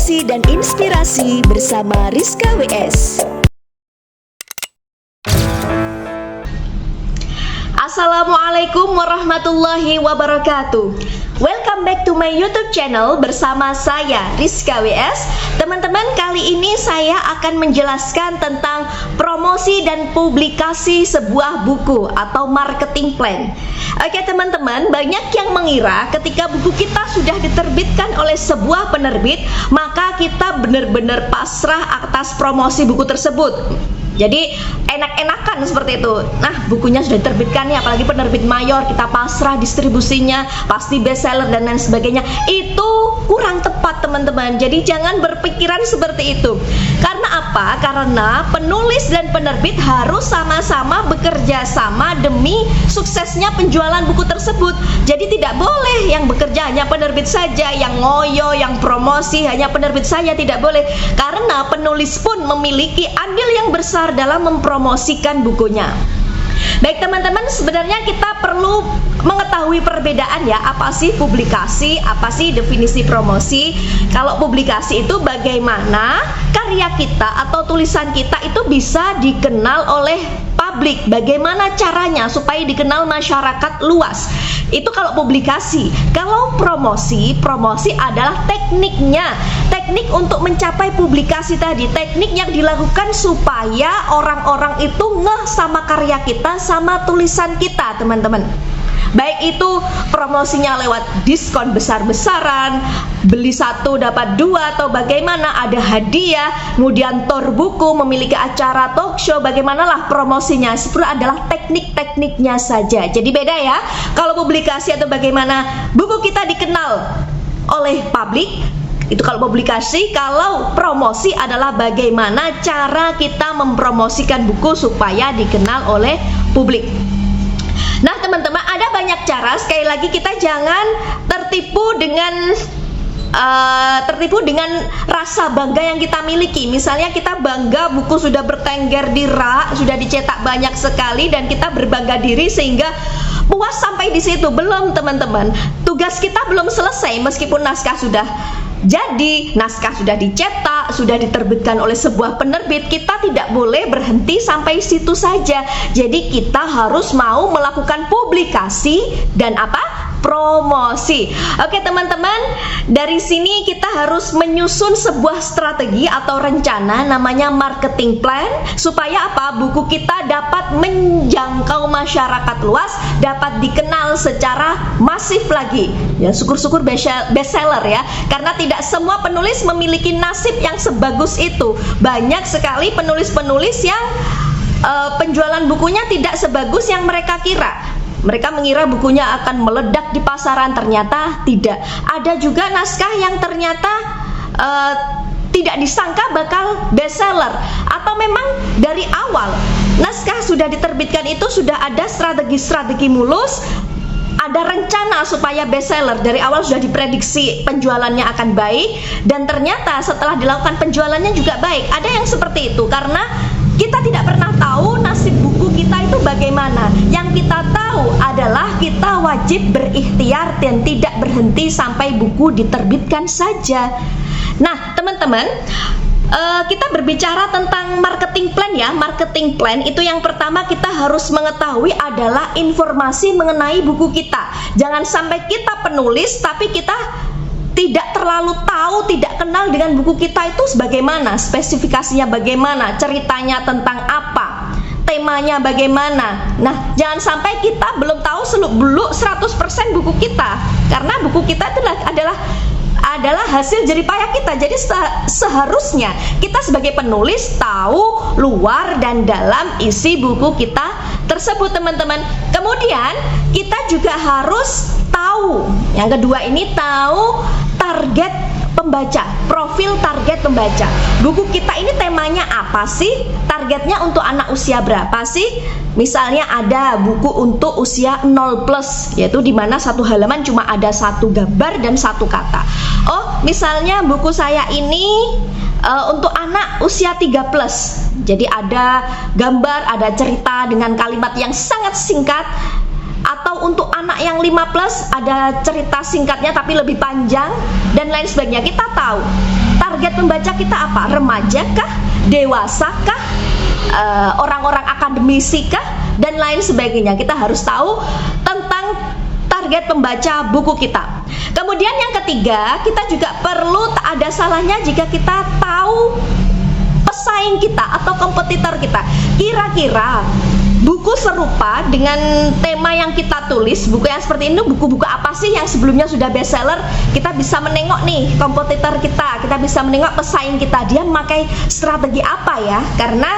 Motivasi dan inspirasi bersama Rizka WS. Assalamualaikum warahmatullahi wabarakatuh. Welcome back to my YouTube channel bersama saya Rizka WS. Teman-teman, kali ini saya akan menjelaskan tentang promosi dan publikasi sebuah buku atau marketing plan. Oke teman-teman, banyak yang mengira ketika buku kita sudah diterbitkan oleh sebuah penerbit, maka kita benar-benar pasrah atas promosi buku tersebut. Jadi enak-enakan seperti itu. Nah, bukunya sudah diterbitkan nih, apalagi penerbit mayor, kita pasrah distribusinya, pasti bestseller dan lain sebagainya. Itu kurang tepat teman-teman. Jadi jangan berpikiran seperti itu. Karena apa? Karena penulis dan penerbit harus sama-sama bekerja sama demi suksesnya penjualan buku tersebut. Jadi tidak boleh yang bekerja hanya penerbit saja, yang ngoyo, yang promosi hanya penerbit saja, tidak boleh. Karena penulis pun memiliki andil yang besar dalam mempromosikan bukunya. Baik teman-teman, sebenarnya kita perlu mengetahui perbedaan ya, apa sih publikasi, apa sih definisi promosi. Kalau publikasi itu bagaimana karya kita atau tulisan kita itu bisa dikenal oleh publik, bagaimana caranya supaya dikenal masyarakat luas. Itu kalau publikasi. Kalau promosi adalah tekniknya, teknik untuk mencapai publikasi tadi, teknik yang dilakukan supaya orang-orang itu ngeh sama karya kita, sama tulisan kita teman-teman. Baik itu promosinya lewat diskon besar-besaran, beli satu dapat dua, atau bagaimana ada hadiah, kemudian tour buku, memiliki acara talk show, bagaimanalah promosinya. Sebenarnya adalah teknik-tekniknya saja. Jadi beda ya, kalau publikasi atau bagaimana buku kita dikenal oleh publik, itu kalau publikasi. Kalau promosi adalah bagaimana cara kita mempromosikan buku supaya dikenal oleh publik. Nah teman-teman, ada banyak cara. Sekali lagi kita jangan tertipu dengan rasa bangga yang kita miliki. Misalnya kita bangga buku sudah bertengger di rak, sudah dicetak banyak sekali, dan kita berbangga diri sehingga puas sampai di situ. Belum teman-teman, tugas kita belum selesai. Meskipun naskah sudah jadi, naskah sudah dicetak, sudah diterbitkan oleh sebuah penerbit, kita tidak boleh berhenti sampai situ saja. Jadi kita harus mau melakukan publikasi dan apa? Promosi. Oke teman-teman, dari sini kita harus menyusun sebuah strategi atau rencana namanya marketing plan, supaya apa? Buku kita dapat menjangkau masyarakat luas, dapat dikenal secara masif lagi. Ya, syukur-syukur bestseller ya, karena tidak semua penulis memiliki nasib yang sebagus itu. Banyak sekali penulis-penulis yang penjualan bukunya tidak sebagus yang mereka kira. Mereka mengira bukunya akan meledak di pasaran, ternyata tidak. Ada juga naskah yang ternyata tidak disangka bakal bestseller, atau memang dari awal naskah sudah diterbitkan itu sudah ada strategi-strategi mulus, ada rencana supaya bestseller, dari awal sudah diprediksi penjualannya akan baik, dan ternyata setelah dilakukan penjualannya juga baik. Ada yang seperti itu karena kita tidak pernah tahu nasib buku kita itu bagaimana. Yang kita tahu adalah kita wajib berikhtiar dan tidak berhenti sampai buku diterbitkan saja. Nah teman-teman, kita berbicara tentang marketing plan ya. Marketing plan itu yang pertama kita harus mengetahui adalah informasi mengenai buku kita. Jangan sampai kita penulis tapi kita tidak terlalu tahu, tidak kenal dengan buku kita itu bagaimana, spesifikasinya bagaimana, ceritanya tentang apa, temanya bagaimana. Nah, jangan sampai kita belum tahu seluk-beluk 100% buku kita, karena buku kita itu adalah hasil jeripayah kita. Jadi seharusnya kita sebagai penulis tahu luar dan dalam isi buku kita tersebut teman-teman. Kemudian kita juga harus tahu, yang kedua ini tahu target pembaca, profil target pembaca. Buku kita ini temanya apa sih? Targetnya untuk anak usia berapa sih? Misalnya ada buku untuk usia 0+, yaitu dimana satu halaman cuma ada satu gambar dan satu kata. Oh, misalnya buku saya ini untuk anak usia 3+. Jadi ada gambar, ada cerita dengan kalimat yang sangat singkat. Atau untuk anak yang 5+ ada cerita singkatnya tapi lebih panjang dan lain sebagainya. Kita tahu target pembaca kita apa? Remaja kah? Dewasa kah? Orang-orang akademisi kah? Dan lain sebagainya. Kita harus tahu tentang target pembaca buku kita. Kemudian yang ketiga, kita juga perlu, tak ada salahnya jika kita tahu pesaing kita atau kompetitor kita. Kira-kira buku serupa dengan tema yang kita tulis, buku yang seperti ini, buku-buku apa sih yang sebelumnya sudah bestseller? Kita bisa menengok nih kompetitor kita bisa menengok pesaing kita, dia memakai strategi apa ya? Karena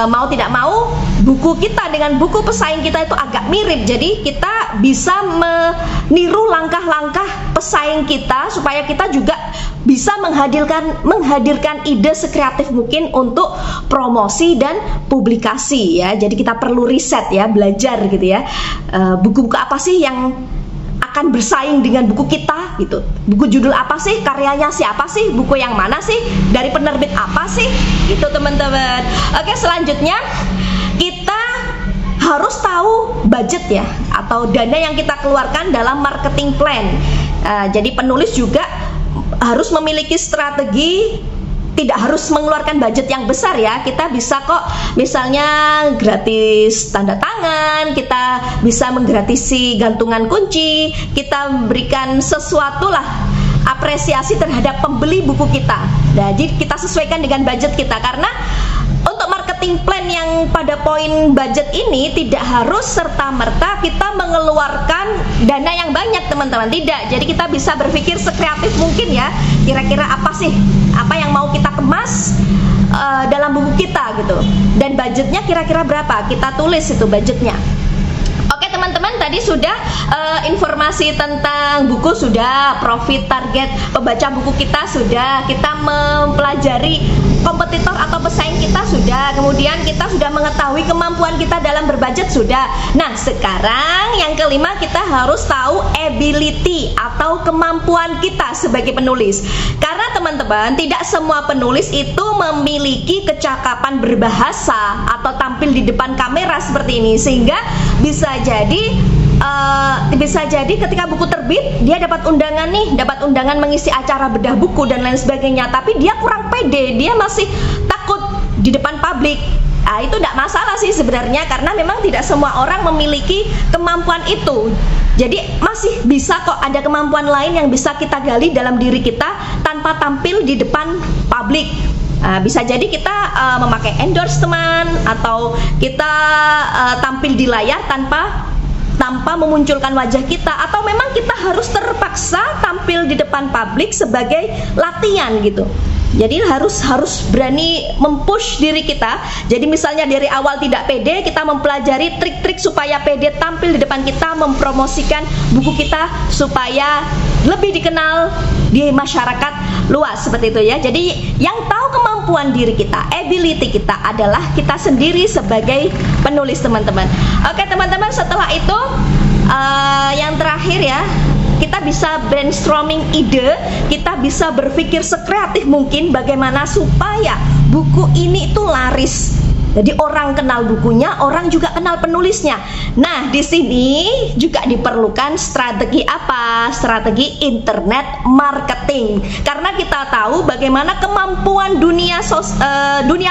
mau tidak mau buku kita dengan buku pesaing kita itu agak mirip, jadi kita bisa meniru langkah-langkah pesaing kita supaya kita juga bisa menghadirkan ide sekreatif mungkin untuk promosi dan publikasi ya. Jadi kita perlu riset ya, belajar gitu ya, buku-buku apa sih yang akan bersaing dengan buku kita gitu, buku judul apa sih, karyanya siapa sih, buku yang mana sih, dari penerbit apa sih, gitu teman-teman. Oke, selanjutnya kita harus tahu budget ya, atau dana yang kita keluarkan dalam marketing plan. Jadi penulis juga harus memiliki strategi, tidak harus mengeluarkan budget yang besar ya. Kita bisa kok misalnya gratis tanda tangan, kita bisa menggratisi gantungan kunci, kita berikan sesuatu lah apresiasi terhadap pembeli buku kita. Nah, jadi kita sesuaikan dengan budget kita, karena untuk marketing plan yang pada poin budget ini tidak harus serta-merta kita mengeluarkan dana yang banyak teman-teman, tidak. Jadi kita bisa berpikir sekreatif mungkin ya, kira-kira apa sih, apa yang mau kita kemas dalam buku kita gitu, dan budgetnya kira-kira berapa, kita tulis itu budgetnya. Oke teman-teman, tadi sudah informasi tentang buku sudah, profit target pembaca buku kita sudah, kita mempelajari kompetitor atau pesaing kita sudah, kemudian kita sudah mengetahui kemampuan kita dalam berbudget sudah. Nah sekarang yang kelima, kita harus tahu ability atau kemampuan kita sebagai penulis. Karena teman-teman, tidak semua penulis itu memiliki kecakapan berbahasa atau tampil di depan kamera seperti ini, sehingga bisa jadi ketika buku terbit dia dapat undangan mengisi acara bedah buku dan lain sebagainya, tapi dia kurang pede, dia masih takut di depan publik. Itu tidak masalah sih sebenarnya, karena memang tidak semua orang memiliki kemampuan itu. Jadi masih bisa kok ada kemampuan lain yang bisa kita gali dalam diri kita tanpa tampil di depan publik. Bisa jadi kita memakai endorsement, atau kita tampil di layar tanpa memunculkan wajah kita, atau memang kita harus terpaksa tampil di depan publik sebagai latihan gitu. Jadi harus berani mempush diri kita. Jadi misalnya dari awal tidak pede, kita mempelajari trik-trik supaya pede tampil di depan kita, mempromosikan buku kita supaya lebih dikenal di masyarakat luas seperti itu ya. Jadi yang tahu kemampuan diri kita, ability kita adalah kita sendiri sebagai penulis teman-teman. Oke teman-teman, setelah itu yang terakhir ya, kita bisa brainstorming ide, kita bisa berpikir sekreatif mungkin bagaimana supaya buku ini itu laris. Jadi orang kenal bukunya, orang juga kenal penulisnya. Nah, di sini juga diperlukan strategi apa? Strategi internet marketing. Karena kita tahu bagaimana kemampuan dunia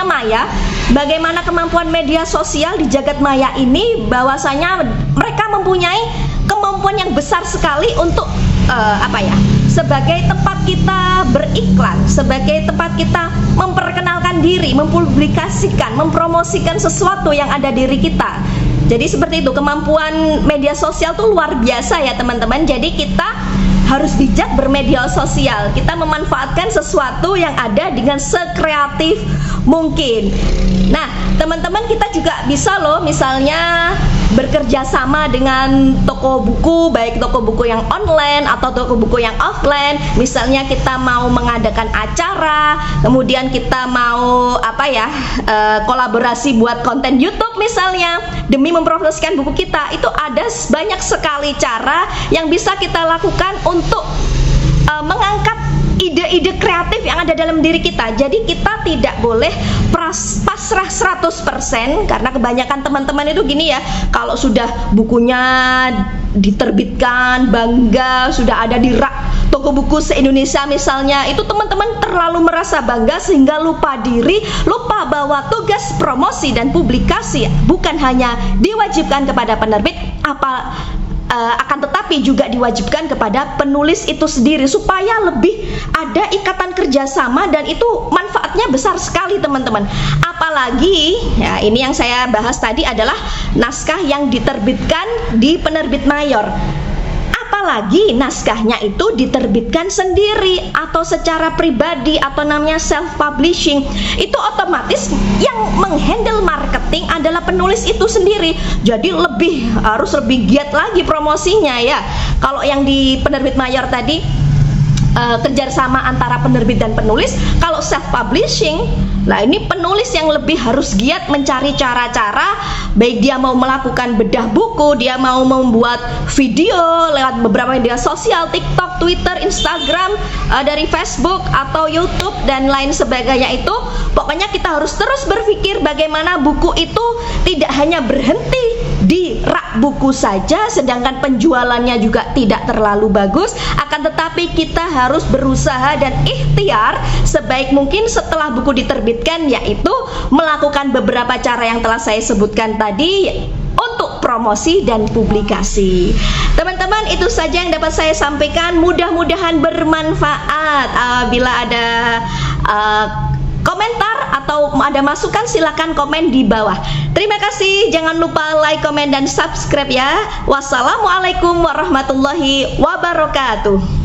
maya, bagaimana kemampuan media sosial di jagat maya ini, bahwasanya mereka mempunyai kemampuan yang besar sekali untuk sebagai tempat kita beriklan, sebagai tempat kita memperkenalkan diri, mempublikasikan, mempromosikan sesuatu yang ada diri kita. Jadi seperti itu, kemampuan media sosial tuh luar biasa ya teman-teman. Jadi kita harus bijak bermedia sosial, kita memanfaatkan sesuatu yang ada dengan sekreatif mungkin. Nah teman-teman, kita juga bisa loh misalnya bekerja sama dengan toko buku, baik toko buku yang online atau toko buku yang offline. Misalnya kita mau mengadakan acara, kemudian kita mau kolaborasi buat konten YouTube misalnya, demi mempromosikan buku kita. Itu ada banyak sekali cara yang bisa kita lakukan untuk mengangkat ide-ide kreatif yang ada dalam diri kita. Jadi kita tidak boleh pasrah 100%, karena kebanyakan teman-teman itu gini ya, kalau sudah bukunya diterbitkan, bangga sudah ada di rak toko-buku se-Indonesia misalnya, itu teman-teman terlalu merasa bangga sehingga lupa diri, lupa bahwa tugas promosi dan publikasi bukan hanya diwajibkan kepada penerbit, akan tetapi juga diwajibkan kepada penulis itu sendiri, supaya lebih ada ikatan kerjasama, dan itu manfaatnya besar sekali teman-teman. Apalagi ya, ini yang saya bahas tadi adalah naskah yang diterbitkan di penerbit mayor. Apalagi naskahnya itu diterbitkan sendiri atau secara pribadi atau namanya self publishing, itu otomatis yang menghandle marketing adalah penulis itu sendiri. Jadi harus lebih giat lagi promosinya ya. Kalau yang di penerbit mayor tadi kerjasama antara penerbit dan penulis, kalau self publishing, nah ini penulis yang lebih harus giat mencari cara-cara, baik dia mau melakukan bedah buku, dia mau membuat video lewat beberapa media sosial, TikTok, Twitter, Instagram, dari Facebook atau YouTube dan lain sebagainya. Itu pokoknya kita harus terus berpikir bagaimana buku itu tidak hanya berhenti di rak buku saja, sedangkan penjualannya juga tidak terlalu bagus, akan tetapi kita harus berusaha dan ikhtiar sebaik mungkin setelah buku diterbitkan, yaitu melakukan beberapa cara yang telah saya sebutkan tadi untuk promosi dan publikasi. Teman-teman, itu saja yang dapat saya sampaikan, mudah-mudahan bermanfaat. Bila ada komentar atau ada masukan, silakan komen di bawah. Terima kasih, jangan lupa like, komen, dan subscribe ya. Wassalamualaikum warahmatullahi wabarakatuh.